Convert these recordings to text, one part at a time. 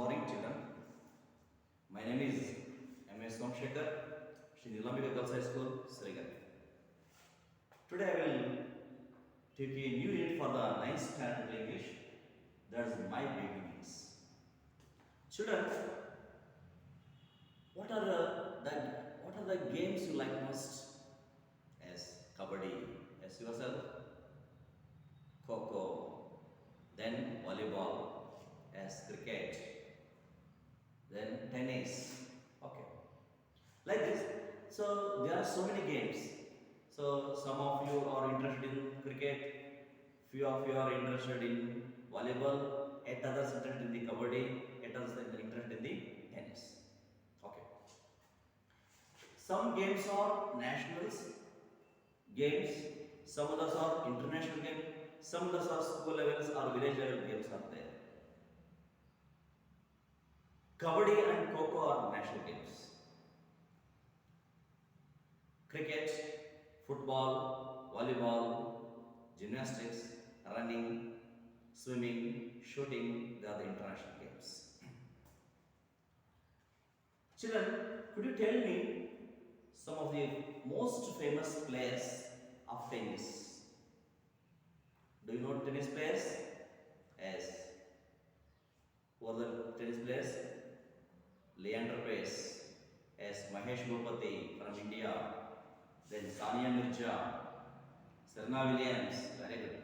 morning, children. My name is M.S. Somshekar, Shri Nilambika Girls High School, Srigar. Today I will take a new unit for the 9th standard English. That's my beginnings. Children, what are the games you like most? As kabaddi, as yourself, kho-kho, then volleyball, as cricket, then tennis. Okay, like this. So there are so many games. So some of you are interested in cricket, few of you are interested in volleyball, yet others interested in the kabaddi, yet others interested in the tennis. Okay. Some games are nationals games, some others are international games, some others are school levels or village level games are there. Kabaddi and Kho-Kho are national games. Cricket, football, volleyball, gymnastics, running, swimming, shooting, they are the international games. Children, could you tell me some of the most famous players of tennis? Do you know tennis players? Yes. Who are the tennis players? Leander Paes, as Mahesh Bhupati from India, then Sania Mirza, Serena Williams, very good.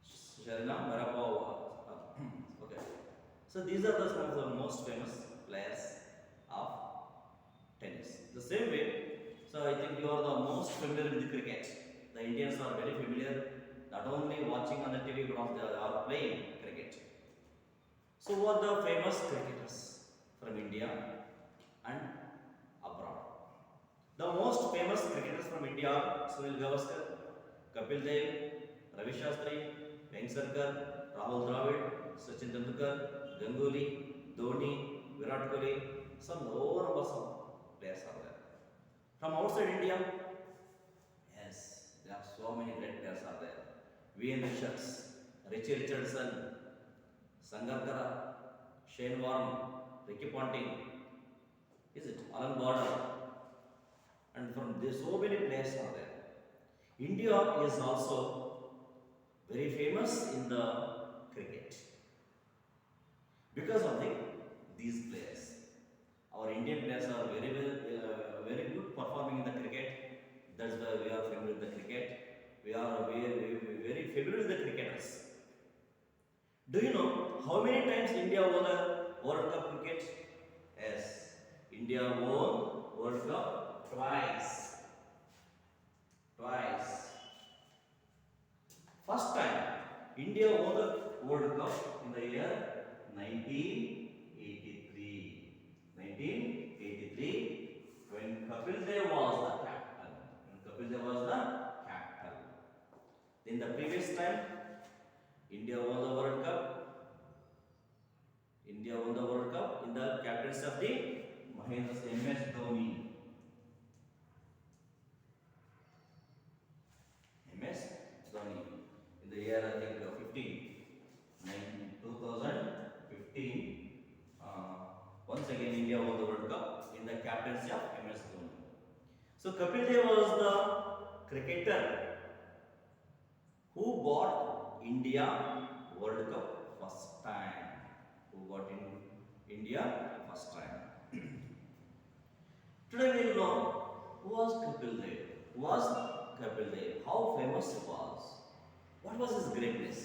Serena Marapova. Okay. So these are some of the most famous players of tennis. The same way, so I think you are the most familiar with cricket. The Indians are very familiar, not only watching on the TV but also they are playing cricket. So who are the famous cricketers from India and abroad? The most famous cricketers from India are Sunil Gavaskar, Kapil Dev, Ravi Shastri, Venksankar, Rahul Dravid, Sachin Tendulkar, Ganguly, Dhoni, Virat Kohli. Some lower numbers of players are there. From outside India, yes, there are so many great players are there. V.N. Richards, Richie Richardson, Sangakkara, Shane Warne, Ricky Ponting, is it? Alan Border, and from there so many players are there. India is also very famous in the cricket because of these players. Our Indian players are very good performing in the cricket. That's why we are familiar with the cricket. We are very familiar with the cricketers. Do you know how many times India won a World Cup cricket? Yes, India won World Cup twice. Twice. First time, India won the World Cup in the year 1983. 1983, when Kapil Dev was the captain. Then the previous time, India won the World Cup. India won the World Cup in the captaincy of the Mahendra Singh MS Dhoni. MS Dhoni. In the year I think 2015. Once again India won the World Cup in the captaincy of MS Dhoni. So Kapil Dev was the cricketer who brought India World Cup first time. Who got in India first time. Today we will know who was Kapil Dev. Who was Kapil Dev? How famous he was? What was his greatness?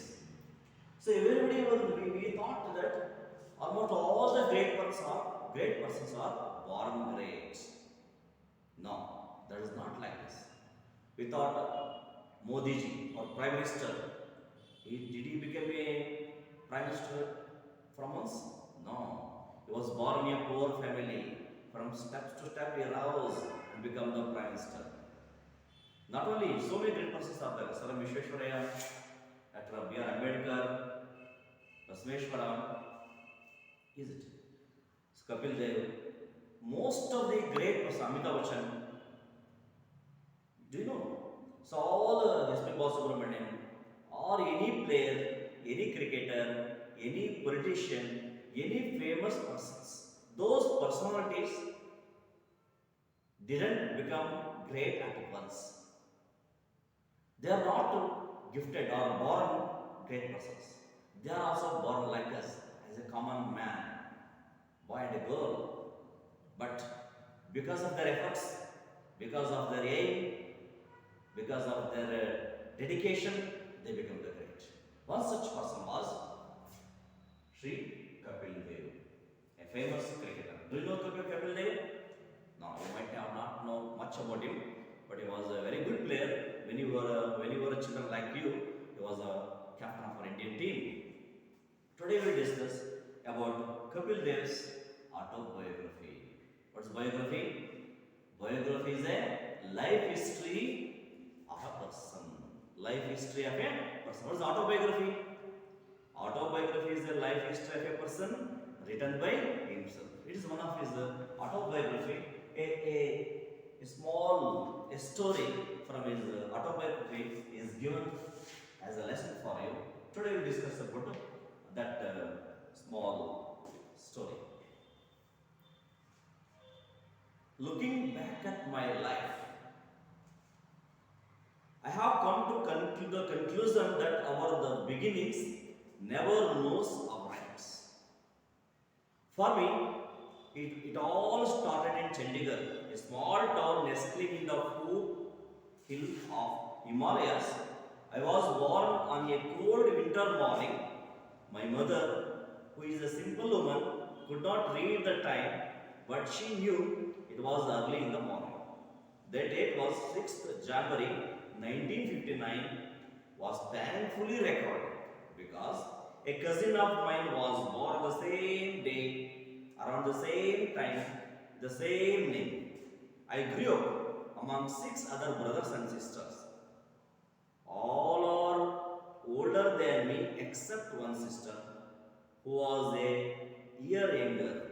So everybody we thought that almost all the great persons are born great. No, that is not like this. We thought Modi ji or Prime Minister, did he become a Prime Minister from us? No. He was born in a poor family. From step to step he rose and become the Prime Minister. Not only, so many great persons are there. Sir Vishweshwaraya, Dr. B.R. Ambedkar, Basveshwaram, is it? Kapil Dev. Most of the great persons, Amitabh Bachchan, do you know? So all S.P. Balasubramanian or any player, any cricketer, any politician, any famous persons, those personalities didn't become great at once. They are not gifted or born great persons. They are also born like us as a common man, boy and a girl. But because of their efforts, because of their aim, because of their dedication, they become the great. One such person was Sri Kapil Dev, a famous cricketer. Do you know Kapil Dev? No, you might have not know much about him, but he was a very good player. When you were a children like you, he was a captain of our Indian team. Today we will discuss about Kapil Dev's autobiography. What's biography? Biography is a life history of a person. Life history of a person. What is autobiography? Autobiography is a life history of a person written by himself. It is one of his autobiography, a small story from his autobiography is given as a lesson for you. Today we will discuss about that small story. Looking back at my life, I have come to the conclusion that the beginnings never knows our ends. For me, it all started in Chandigarh, a small town nestling in the foothill of Himalayas. I was born on a cold winter morning. My mother, who is a simple woman, could not read the time, but she knew it was early in the morning. The date was 6th January 1959 was thankfully recorded because a cousin of mine was born the same day, around the same time, the same name. I grew up among 6 other brothers and sisters. All are older than me except one sister who was a year younger.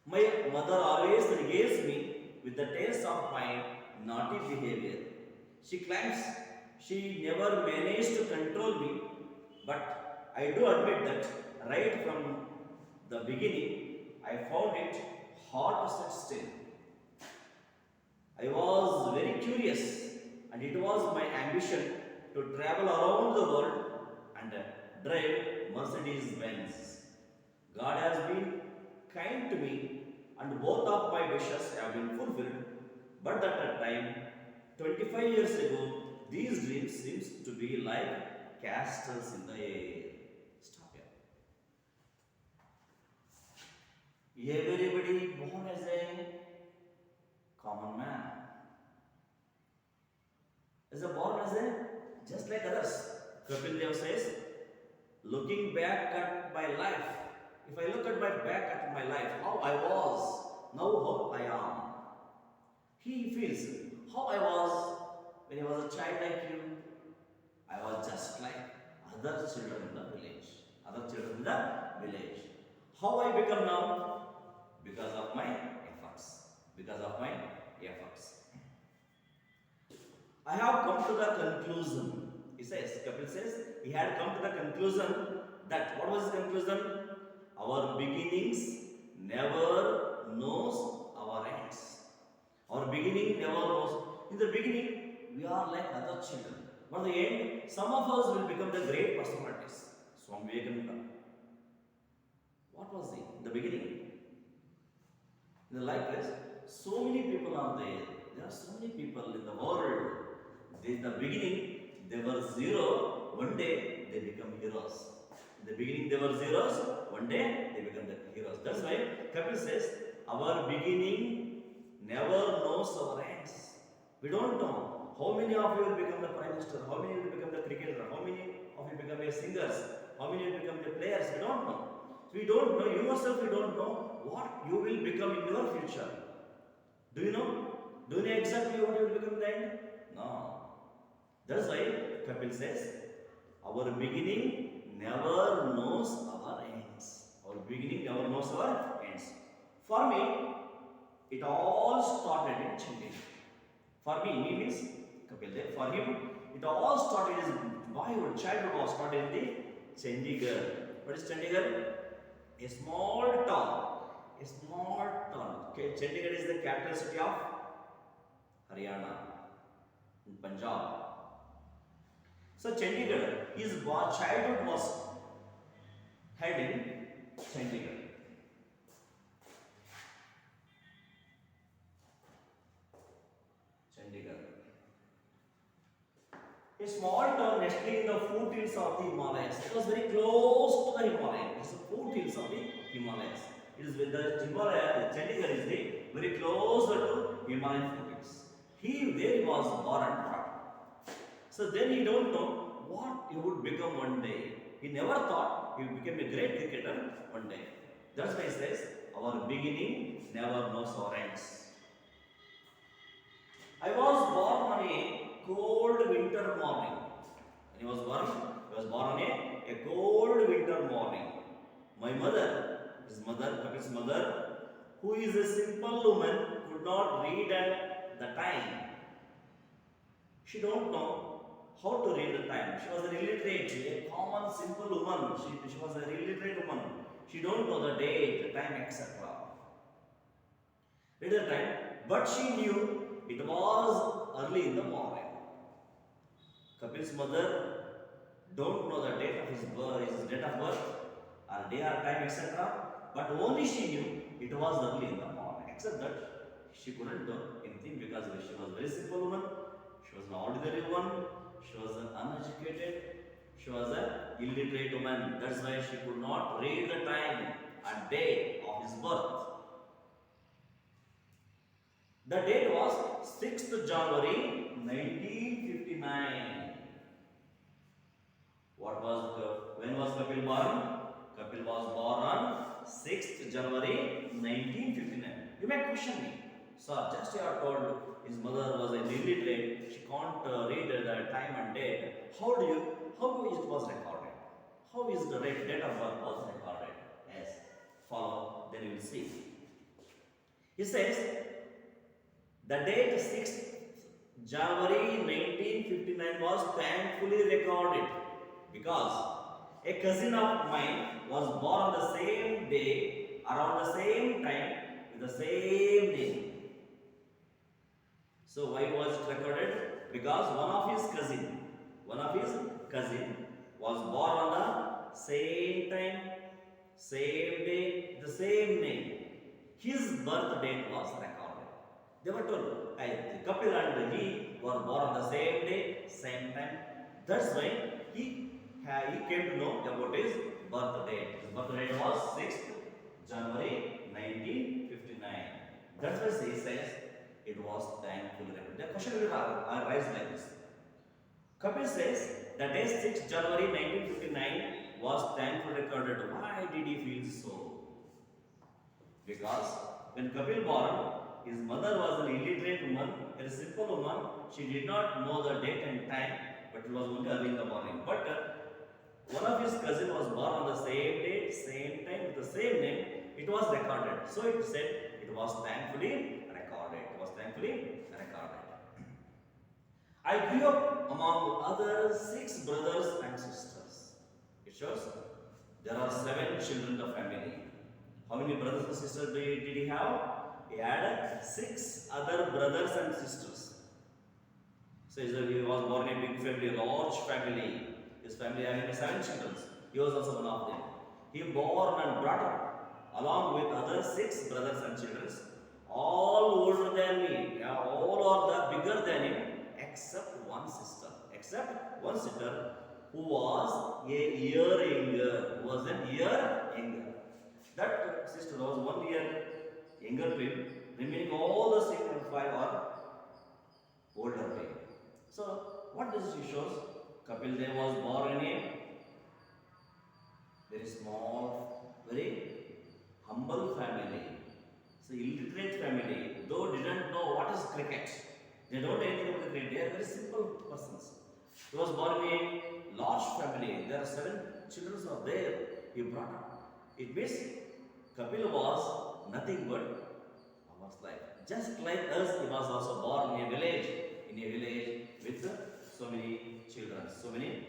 My mother always regales me with the taste of my naughty behavior. She claims she never managed to control me, but I do admit that right from the beginning I found it hard to sit still. I was very curious, and it was my ambition to travel around the world and drive Mercedes Benz. God has been kind to me, and both of my wishes have been fulfilled. But at that time, 25 years ago, these dreams seems to be like castles in the air. Stop here. Everybody born as a common man. Is born as a just like others. Kapil Dev says, looking back at my life, if I look at my back at my life, how I was, now how I am. He feels how I was when I was a child like you. I was just like other children in the village. Other children in the village. How I become now? Because of my efforts. Because of my efforts. I have come to the conclusion. He says, Kapil says, he had come to the conclusion that, what was his conclusion? Our beginnings never knows our ends. Our beginning never knows. In the beginning, we are like other children. But at the end, some of us will become the great personalities. Swami Vivekananda. What was he in the beginning? In the likewise, so many people are there. There are so many people in the world. In the beginning, they were zero. One day, they become heroes. In the beginning, they were zeros. One day, they become the heroes. That's why Kapil says, our beginning never knows our ends. We don't know how many of you will become the prime minister, how many will become the cricketer, how many of you become the singers, how many will become the players. We don't know. So we don't know, you yourself, you don't know what you will become in your future. Do you know? Do you know exactly what you will become in the end? No. That's why Kapil says, our beginning never knows our ends. Our beginning never knows our ends. For me, it all started in Chandigarh. For me means Kapil Dev. For him, it all started his boyhood, childhood was started in the Chandigarh. What is Chandigarh? A small town. A small town. Okay, Chandigarh is the capital city of Haryana in Punjab. So Chandigarh, his childhood was held in Chandigarh. Chandigarh. A small town nestling in the foothills of the Himalayas. It was very close to the Himalayas. It's the foothills of the Himalayas. It is with the Himalaya. Chandigarh is the very close to Himalayan foothills. There he was born and brought up. So then he don't know what he would become one day. He never thought he would become a great cricketer one day. That's why he says, our beginning never knows our ends. I was born on a cold winter morning. When he was born on a cold winter morning. My mother, Kapil's mother, who is a simple woman, could not read at the time. She don't know how to read the time. She was an illiterate, a common simple woman. She was an illiterate woman. She don't know the date, the time, etc. Read the time, but she knew it was early in the morning. Kapil's mother don't know the date of his date of birth, or day or time, etc. But only she knew it was early in the morning. Except that she couldn't do anything because she was a very simple woman. She was an ordinary woman. She was an uneducated. She was an illiterate woman. That's why she could not read the time and day of his birth. The date was 6th January 1959. When was Kapil born? Kapil was born on 6th January 1959. You may question me. Sir, just you are told his mother was an illiterate. She can't read the time and date. How it was recorded? How is the date of birth was recorded? Yes, follow, then you will see. He says, the date 6th January 1959 was thankfully recorded because a cousin of mine was born on the same day, around the same time, with the same name. So why was it recorded? Because one of his cousin was born on the same time, same day, the same name. His birth date was recorded. They were told, Kapil and he were born on the same day, same time. That's why he came to know about his birth date. His birth date was 6th January 1959. That's why he says it was thankfully recorded. The question will arise like this. Kapil says the day 6th January 1959 was thankfully recorded. Why did he feel so? Because when Kapil born, his mother was an illiterate woman, a simple woman. She did not know the date and time, but it was only early in the morning. But one of his cousins was born on the same day, same time, with the same name. It was recorded. So it said it was thankfully recorded. It was thankfully recorded. I grew up among other 6 brothers and sisters. It shows there are 7 children in the family. How many brothers and sisters did he have? He had 6 other brothers and sisters. So he was born in a big family, a large family. His family having 7 children. He was also one of them. He born and brought up along with other 6 brothers and children, all older than me, all are the bigger than him, except one sister. Who was a year younger. That sister was 1 year younger to him. Remaining all the 6 and 5 are older to him. So what does she shows? Kapil Dev was born in a very small, very humble family. It's an illiterate family. Though didn't know what is cricket. They don't know anything about the cricket. They are very simple persons. He was born in a large family. There are 7 children are there. He brought up. It means Kapil was nothing but our life. Just like us, he was also born in a village with so many children, so many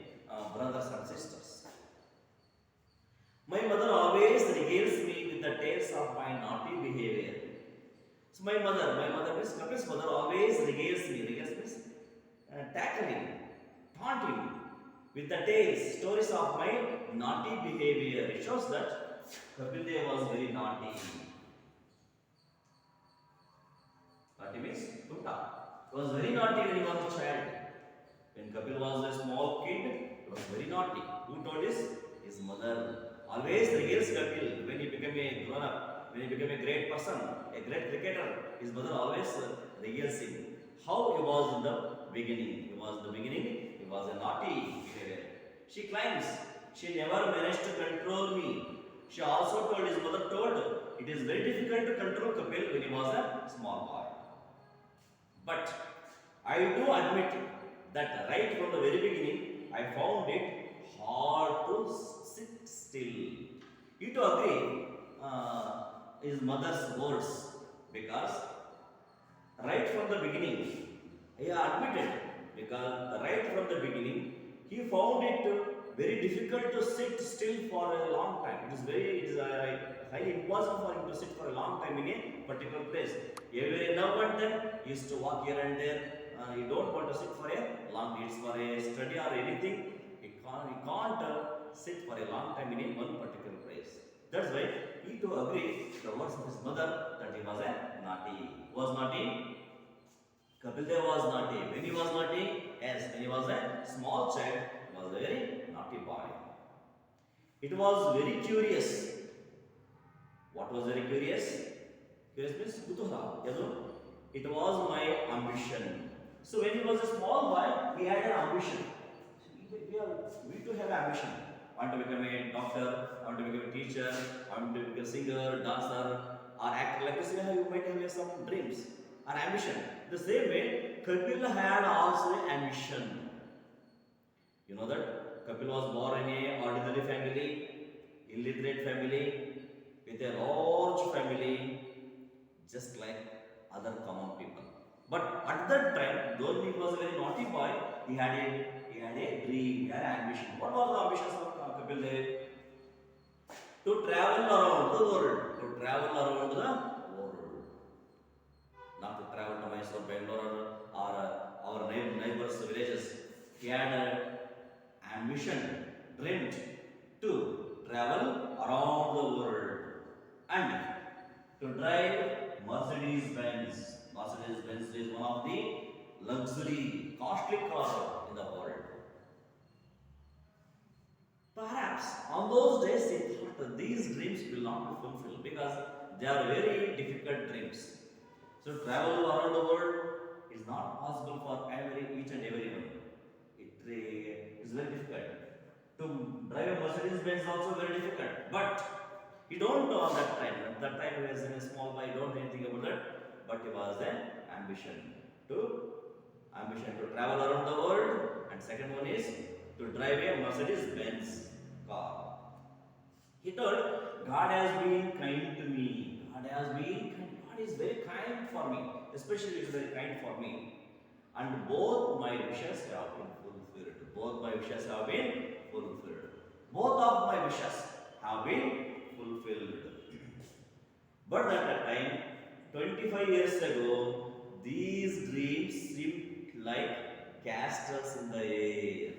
brothers and sisters. My mother always regales me with the tales of my naughty behavior. So my mother means Kapil's mother always regales me. Regales means tackle him, taunt him with the tales, stories of my naughty behavior. It shows that Kapil Dev was very naughty. Naughty means Tutta. He was very naughty when he was a child. When Kapil was a small kid, he was very naughty. Who told this? His mother. Always regales Kapil when he became a grown up, when he became a great person, a great cricketer. His mother always regales him. How he was in the beginning. He was a naughty behavior. She claims she never managed to control me. She also told his mother told it is very difficult to control Kapil when he was a small boy. But I do admit that right from the very beginning, I found it hard to sit still. You to agree his mother's words because right from the beginning, he admitted because right from the beginning, he found it very difficult to sit still for a long time. It is highly impossible for him to sit for a long time in a particular place. Every now and then, he used to walk here and there. You don't want to sit for a long. It's for a study or anything. He can't sit for a long time in a one particular place. That's why he to agree the words of his mother that he was a naughty. Was naughty. Kapil Dev was naughty. When he was naughty, yes, when he was a small child, he was a very naughty boy. It was very curious. What was very curious? Curious means kutuhala. It was my ambition. So when he was a small boy, he had an ambition. We too have ambition. I want to become a doctor, I want to become a teacher, I want to become a singer, dancer, or actor. Like this, you might have some dreams or ambition. The same way, Kapil had also ambition. You know that Kapil was born in a ordinary family, illiterate family, with a large family, just like other common people. But at that time, though he was a very naughty boy, he had a dream, he had an ambition. What was the ambition of Kapil Dev? To travel around the world. To travel around the world. Not to travel to Mysore, Bangalore, or our neighbors' villages. He had an ambition, dreamed to travel around the world and to drive Mercedes Benz. Mercedes Benz is one of the luxury, costly cars in the world. Perhaps on those days he thought that these dreams will not be fulfilled because they are very difficult dreams. So travel around the world is not possible for each and everyone. It is very difficult. To drive a Mercedes Benz is also very difficult. But he don't know at that time. At that time he was in a small boy, he don't know anything about that. But he was an ambition to travel around the world, and second one is to drive a Mercedes Benz car. He told, God has been kind to me. God is very kind for me. Especially is very kind for me. And both my wishes have been fulfilled. Both my wishes have been fulfilled. Both of my wishes have been fulfilled. But at that time, 25 years ago, these dreams seemed like castles in the air.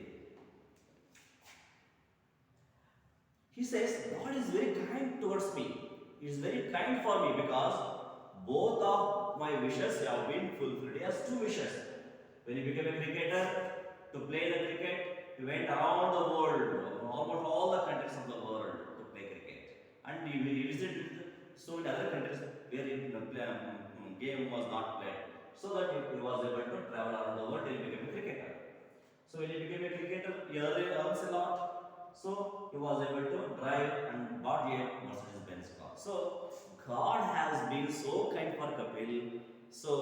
He says, God is very kind towards me. He is very kind for me because both of my wishes have been fulfilled. He has two wishes. When he became a cricketer, to play the cricket, he went around the world, almost all the countries of the world to play cricket. And he visited so many other countries where the game was not played. So that he was able to travel around the world and he became a cricketer. So when he became a cricketer, he earns a lot. So he was able to drive and bought a Mercedes Benz car. So God has been so kind for Kapil. So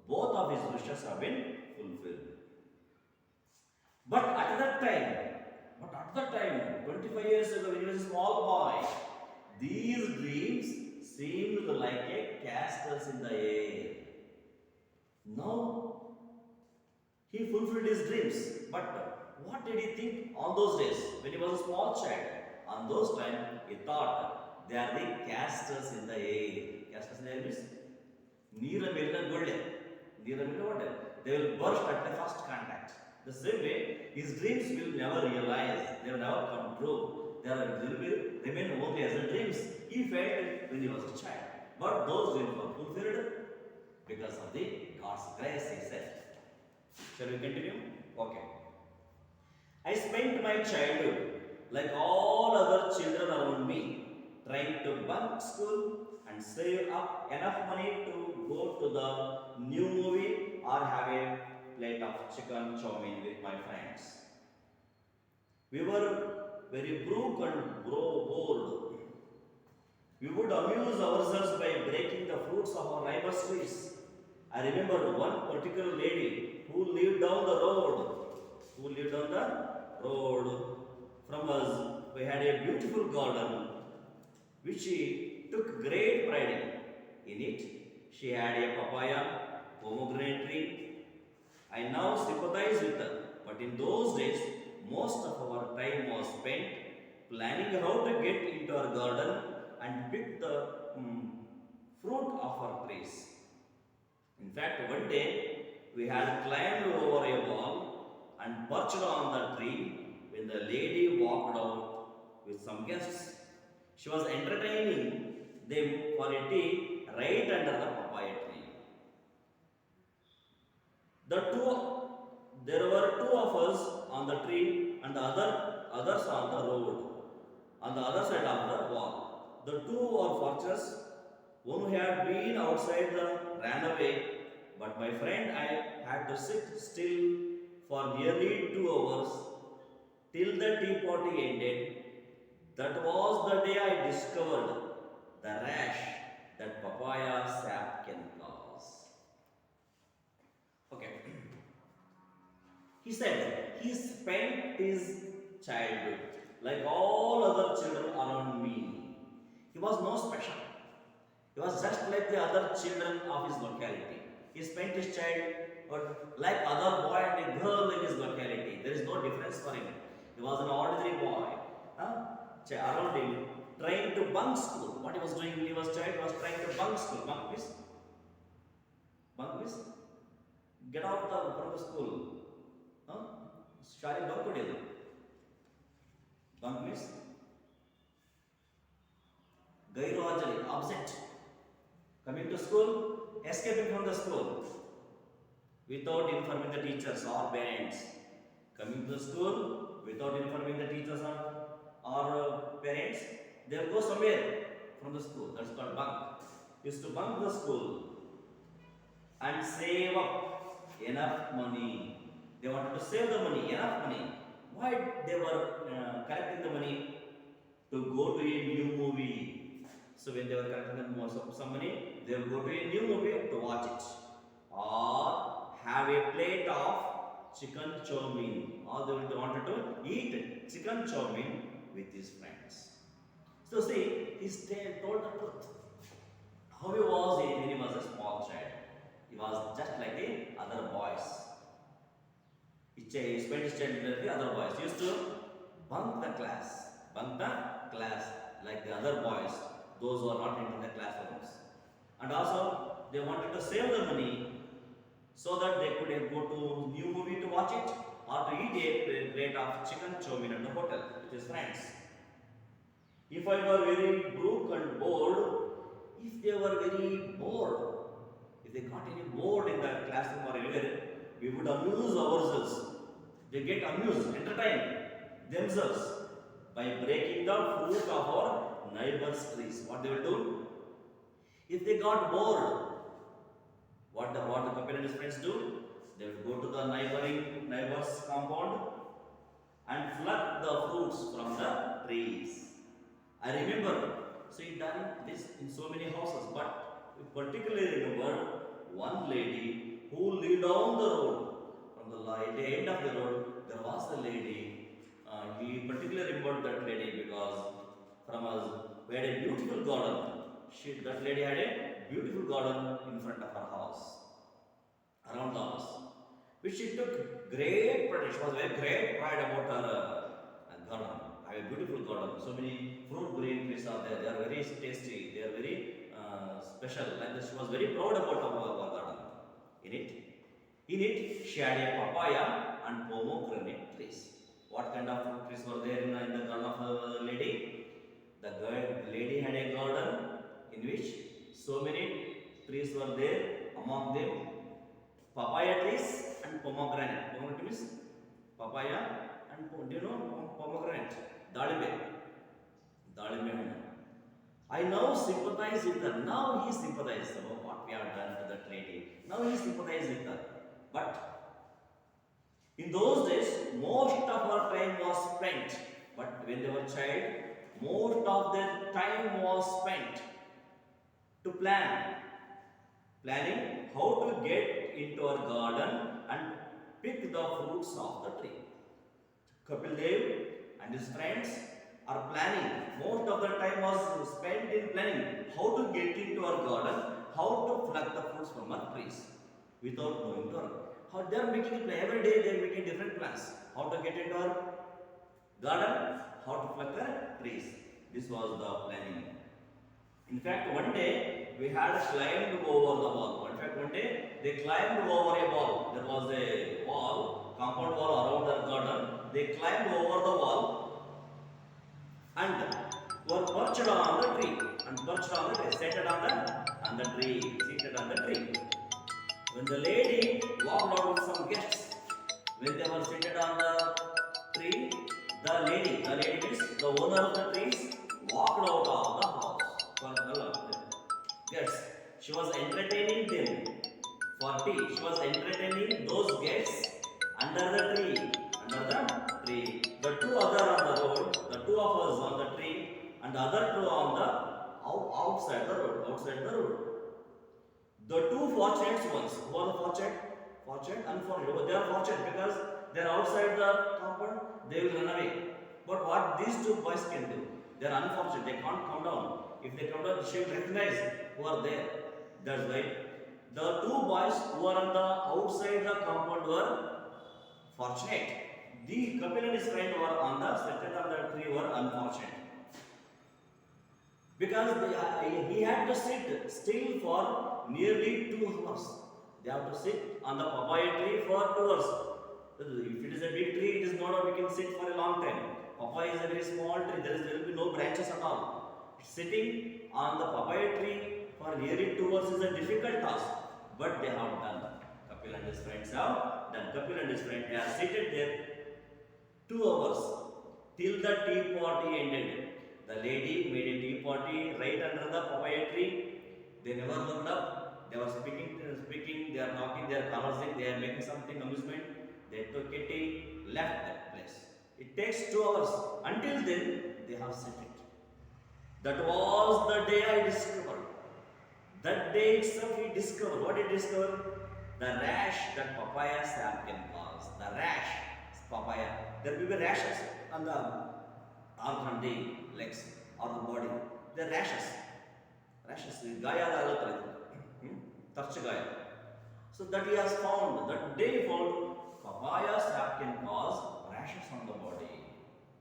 both of his wishes have been fulfilled. But at that time, 25 years ago, when he was a small boy, these dreams seemed like a castles in the air. Now he fulfilled his dreams. But what did he think on those days when he was a small child? On those times, he thought they are the casters in the air. Casters in the air means ನೀರ ಮೇಲಿನ ಗೊಳ್ಳೆ. ನೀರ ಮೇಲಿನ ಗೊಳ್ಳೆ. They will burst at the first contact. The same way, his dreams will never realize. They will never come true. They will remain only as the dreams he felt when he was a child. But those dreams were fulfilled because of the God's grace, he said. Shall we continue? Okay. I spent my childhood like all other children around me, trying to bunk school and save up enough money to go to the new movie or have a plate of chicken chow mein with my friends. We were very broke and bored. We would amuse ourselves by breaking the fruits of our neighbors' trees. I remember one particular lady who lived down the road. From us. We had a beautiful garden which she took great pride in. In it, she had a papaya, pomegranate tree. I now sympathize with her, but in those days, most of our time was spent planning how to get into our garden and pick the fruit of our trees. In fact, one day we had climbed over a wall and perched on the tree when the lady walked out with some guests. She was entertaining them for a tea right under the papaya tree. There were two of us on the tree and the others on the road, on the other side of the wall. The two were fortunate. One who had been outside ran away, but my friend I had to sit still for nearly 2 hours till the tea party ended. That was the day I discovered the rash that papaya sap can cause. Okay. He said he spent his childhood like all other children around me. He was no special. He was just like the other children of his locality. He spent his childhood like other boy and a girl in his locality. There is no difference for him. He was an ordinary boy. Around him, trying to bunk school. What he was doing when he was child was trying to bunk school. Bunk means? Get out from the school. Shari bunk kodiyadu. Bunk means? Gairu hajali, absent. Coming to school, escaping from the school without informing the teachers or parents. Coming to the school without informing the teachers or parents, they will go somewhere from the school. That's called bunk. Used to bunk the school and save up enough money. They wanted to save the money, enough money. Why they were collecting the money? To go to a new movie. So when they were collecting some money, they will go to a new movie to watch it. Or have a plate of chicken chow mein. Or they wanted to eat chicken chow mein with his friends. So see, he told the truth. How he was when he was a small child. He was just like the other boys. He spent his childhood like the other boys. He used to bunk the class like the other boys, those who are not in the classrooms. And also, they wanted to save the money so that they could go to new movie to watch it or to eat a plate of chicken chow mein at the hotel with his friends. If I were very broke and bored, if they got any bored in the classroom or anywhere, we would amuse ourselves. They get amused, entertained themselves by breaking the fruit of our neighbors' trees. What they will do? If they got bored, what the couple and his friends do? They will go to the neighbor's compound and pluck the fruits from the trees. I remember seeing done this in so many houses, but particularly remembered one lady who lived down the road. From the end of the road, there was a lady. He particularly remembered that lady because from us we had a beautiful garden. That lady had a beautiful garden in front of her house, around the house, which she took great pride. She was very great pride about her garden. I have a beautiful garden. So many fruit green trees are there. They are very tasty. They are very special. Like this, she was very proud about our garden. In it, she had a papaya and pomegranate trees. What kind of fruit trees were there in the garden of the lady? The lady had a garden in which so many trees were there. Among them, papaya trees and pomegranate. Pomegranate means papaya and do you know pomegranate? Dalimbe. Dalimbe. I now sympathize with her. Now he sympathizes about what we have done to that lady. Now he sympathizes with her. But in those days, most of our time was spent. But when they were child, most of their time was spent to planning how to get into our garden and pick the fruits of the tree. Kapil Dev and his friends are planning. Most of the time was spent in planning how to get into our garden, how to pluck the fruits from our trees without knowing to our. How they are making it every day. They are making different plans. How to get into our garden, how to pluck the trees. This was the planning. In fact, one day we had climbed over the wall. In fact, one day they climbed over a wall. There was a wall, compound wall around the garden. They climbed over the wall and were perched on the tree. And perched on the tree, seated on the tree, seated on the tree. When the lady walked out with some guests, when they were seated on the tree, the lady means the owner of the trees, walked out of the house for the guests. She was entertaining them for tea. She was entertaining those guests under the tree. The two other on the road, the two of us on the tree, and the other two on the outside the road. The two fortunate ones. Who are the fortunate? Fortunate, unfortunate. They are fortunate because they are outside the compound. They will run away. But what these two boys can do? They are unfortunate. They can't come down. If they come down, she will recognize who are there. That's why the two boys who are on the outside the compound were fortunate. The Kapil and his friend were on the seated on the tree were unfortunate. Because he had to sit still for nearly 2 hours. They have to sit on the papaya tree for 2 hours. If it is a big tree, it is not that we can sit for a long time. Papaya is a very small tree. There will be no branches at all. Sitting on the papaya tree for nearly 2 hours is a difficult task. But they have done. Kapil and his friends have done. Kapil and his friend they are seated there 2 hours till the tea party ended. The lady made a tea party right under the papaya tree. They never looked up. They were speaking, they are talking, they are conversing, they are making something amusement. They took a tea, left that place. It takes 2 hours. Until then, they have set it. That was the day I discovered. That day itself he discovered. What did he discover? The rash that papaya sap can cause. The rash, papaya. There will be rashes on the arms and the legs or the body. The rashes. Gaya Gaya. So that he has found, that day found, papaya sap can cause rashes on the body.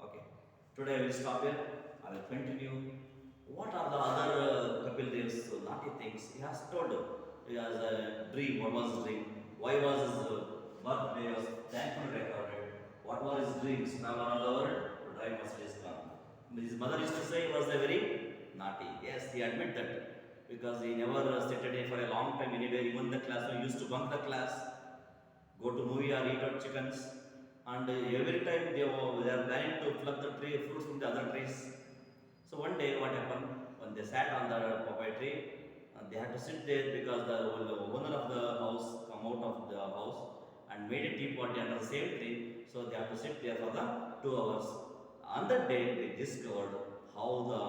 Okay. Today I will stop here. I will continue. What are the other Kapil Dev's naughty things? He has told. He has a dream. What was his dream? Why was his birthday was thankfully recorded? What were his dreams? Travel around the world to drive Mercedes car. His mother used to say he was a very naughty. Yes, he admitted that. Because he never sat in for a long time anywhere, even the class. So he used to bunk the class, go to movie or eat out chickens. And every time they are planning to pluck the tree fruits from the other trees. So one day what happened, when they sat on the papaya tree, they had to sit there because the owner of the house come out of the house and made a tea party under the same tree. So they have to sit there for the 2 hours. On that day, they discovered how the